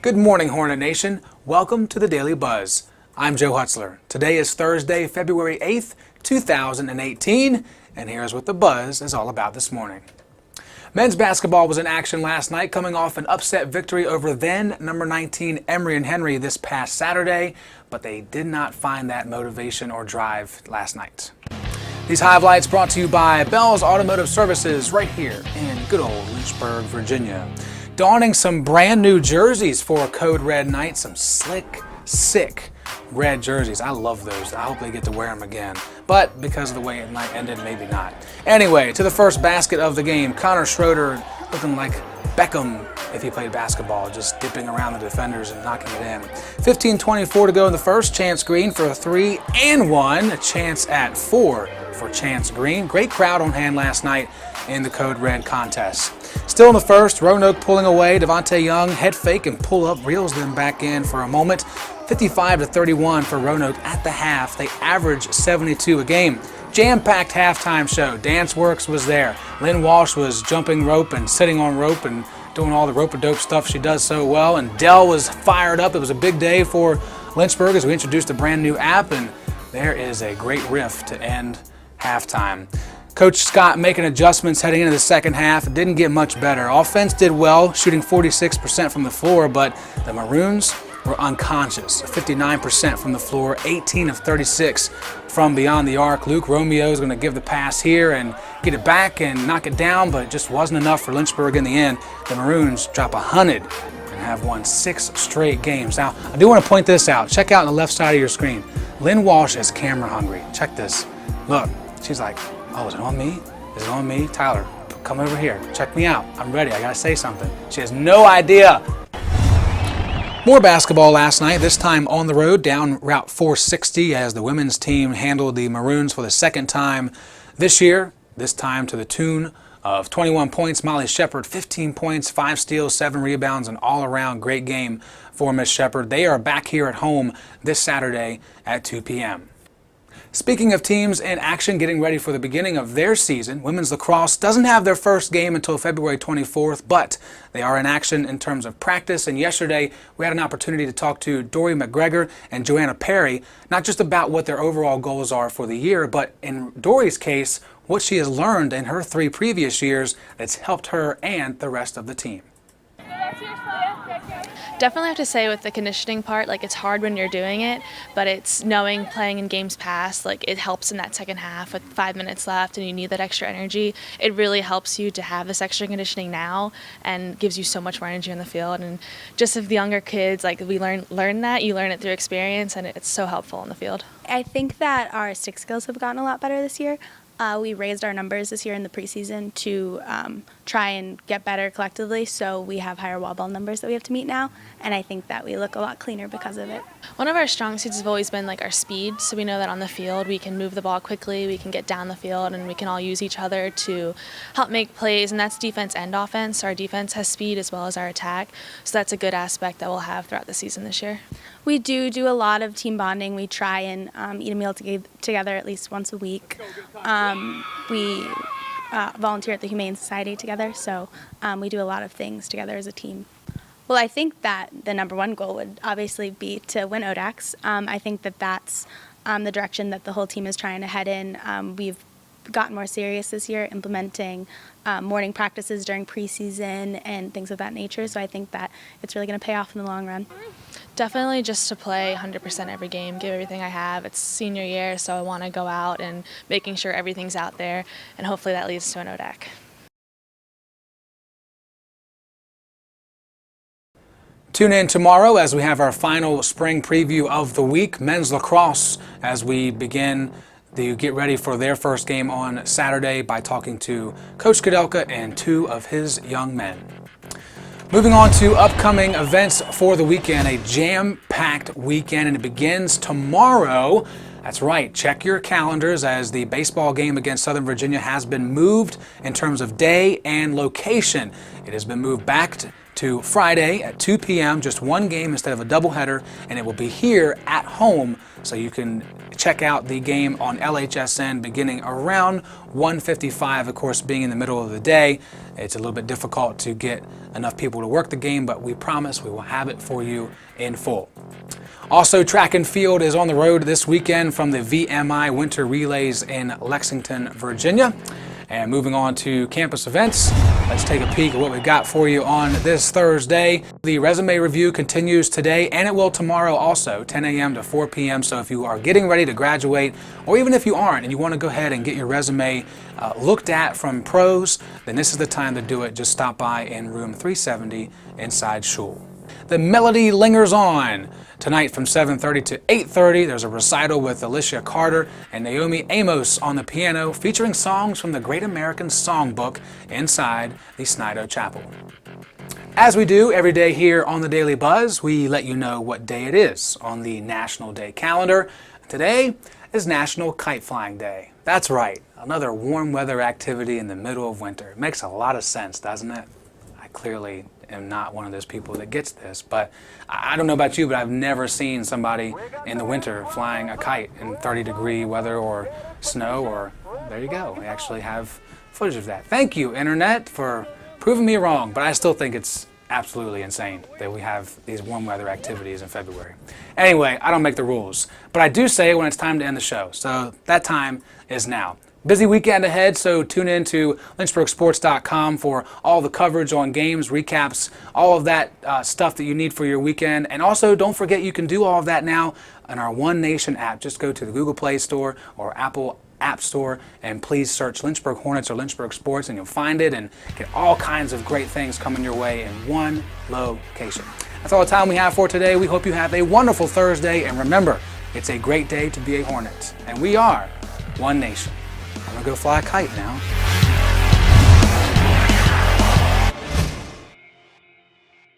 Good morning, Hornet Nation. Welcome to the Daily Buzz. I'm Joe Hutzler. Today is Thursday, February 8th, 2018, and here's what the Buzz is all about this morning. Men's basketball was in action last night, coming off an upset victory over then number 19 Emory and Henry this past Saturday, but they did not find that motivation or drive last night. These highlights brought to you by Bell's Automotive Services right here in good old Lynchburg, Virginia. Donning some brand new jerseys for Code Red night, some slick, sick red jerseys. I love those. I hope they get to wear them again. But because of the way it might ended, maybe not. Anyway, to the first basket of the game, Connor Schroeder looking like Beckham if he played basketball, just dipping around the defenders and knocking it in. 15:24 to go in the first. Chance Green for a 3 and 1. A chance at 4 for Chance Green. Great crowd on hand last night in the Code Red contest. Still in the first, Roanoke pulling away. Devontae Young head fake and pull up, reels them back in for a moment. 55-31 for Roanoke at the half. They average 72 a game. Jam-packed halftime show. Dance Works was there. Lynn Walsh was jumping rope and sitting on rope and doing all the rope-a-dope stuff she does so well. And Dell was fired up. It was a big day for Lynchburg as we introduced a brand new app, and there is a great riff to end halftime. Coach Scott making adjustments heading into the second half. It didn't get much better. Offense did well, shooting 46% from the floor, but the Maroons were unconscious. 59% from the floor, 18 of 36 from beyond the arc. Luke Romeo is going to give the pass here and get it back and knock it down, but it just wasn't enough for Lynchburg in the end. The Maroons drop 100 and have won 6 straight games. Now, I do want to point this out. Check out on the left side of your screen. Lynn Walsh is camera hungry. Check this. Look, she's like, oh, is it on me? Is it on me? Tyler, come over here. Check me out. I'm ready. I got to say something. She has no idea. More basketball last night, this time on the road down Route 460 as the women's team handled the Maroons for the second time this year, this time to the tune of 21 points. Molly Shepard, 15 points, 5 steals, 7 rebounds, an all-around great game for Miss Shepard. They are back here at home this Saturday at 2 p.m. Speaking of teams in action getting ready for the beginning of their season, women's lacrosse doesn't have their first game until February 24th, but they are in action in terms of practice. And yesterday, we had an opportunity to talk to Dory McGregor and Joanna Perry, not just about what their overall goals are for the year, but in Dory's case, what she has learned in her 3 previous years that's helped her and the rest of the team. Definitely have to say with the conditioning part, like it's hard when you're doing it, but it's knowing playing in games past, like it helps in that second half with 5 minutes left and you need that extra energy. It really helps you to have this extra conditioning now and gives you so much more energy on the field. And just if the younger kids, like we learn that, you learn it through experience, and it's so helpful on the field. I think that our stick skills have gotten a lot better this year. We raised our numbers this year in the preseason to try and get better collectively, so we have higher wall ball numbers that we have to meet now, and I think that we look a lot cleaner because of it. One of our strong suits has always been like our speed, so we know that on the field we can move the ball quickly, we can get down the field, and we can all use each other to help make plays, and that's defense and offense. Our defense has speed as well as our attack, so that's a good aspect that we'll have throughout the season this year. We do a lot of team bonding. We try and eat a meal together at least once a week. We volunteer at the Humane Society together, so we do a lot of things together as a team. Well, I think that the number one goal would obviously be to win ODACs. I think that that's the direction that the whole team is trying to head in. We've gotten more serious this year, implementing morning practices during preseason and things of that nature, so I think that it's really going to pay off in the long run. Definitely just to play 100% every game, give everything I have. It's senior year, so I want to go out and making sure everything's out there, and hopefully that leads to an ODAC. Tune in tomorrow as we have our final spring preview of the week, men's lacrosse, as we begin to get ready for their first game on Saturday by talking to Coach Kudelka and 2 of his young men. Moving on to upcoming events for the weekend, a jam-packed weekend, and it begins tomorrow. That's right, check your calendars as the baseball game against Southern Virginia has been moved in terms of day and location. It has been moved back to Friday at 2 p.m., just one game instead of a doubleheader, and it will be here at home, so you can check out the game on LHSN beginning around 1:55. Of course, being in the middle of the day, it's a little bit difficult to get enough people to work the game, but we promise we will have it for you in full. Also, track and field is on the road this weekend from the VMI Winter Relays in Lexington, Virginia. And moving on to campus events, let's take a peek at what we've got for you on this Thursday. The resume review continues today, and it will tomorrow also, 10 a.m. to 4 p.m. So if you are getting ready to graduate, or even if you aren't and you want to go ahead and get your resume looked at from pros, then this is the time to do it. Just stop by in room 370 inside Shul. The melody lingers on. Tonight from 7:30 to 8:30, there's a recital with Alicia Carter and Naomi Amos on the piano, featuring songs from the Great American Songbook inside the Snido Chapel. As we do every day here on the Daily Buzz, we let you know what day it is on the National Day calendar. Today is National Kite Flying Day. That's right, another warm weather activity in the middle of winter. It makes a lot of sense, doesn't it? I clearly am not one of those people that gets this, but I don't know about you, but I've never seen somebody in the winter flying a kite in 30-degree weather or snow, or there you go. We actually have footage of that. Thank you, Internet, for proving me wrong, but I still think it's absolutely insane that we have these warm weather activities in February. Anyway, I don't make the rules, but I do say it when it's time to end the show, so that time is now. Busy weekend ahead, so tune in to lynchburgsports.com for all the coverage on games, recaps, all of that stuff that you need for your weekend. And also, don't forget you can do all of that now on our One Nation app. Just go to the Google Play Store or Apple App Store and please search Lynchburg Hornets or Lynchburg Sports and you'll find it and get all kinds of great things coming your way in one location. That's all the time we have for today. We hope you have a wonderful Thursday, and remember, it's a great day to be a Hornet. And we are One Nation. I'm gonna go fly a kite now.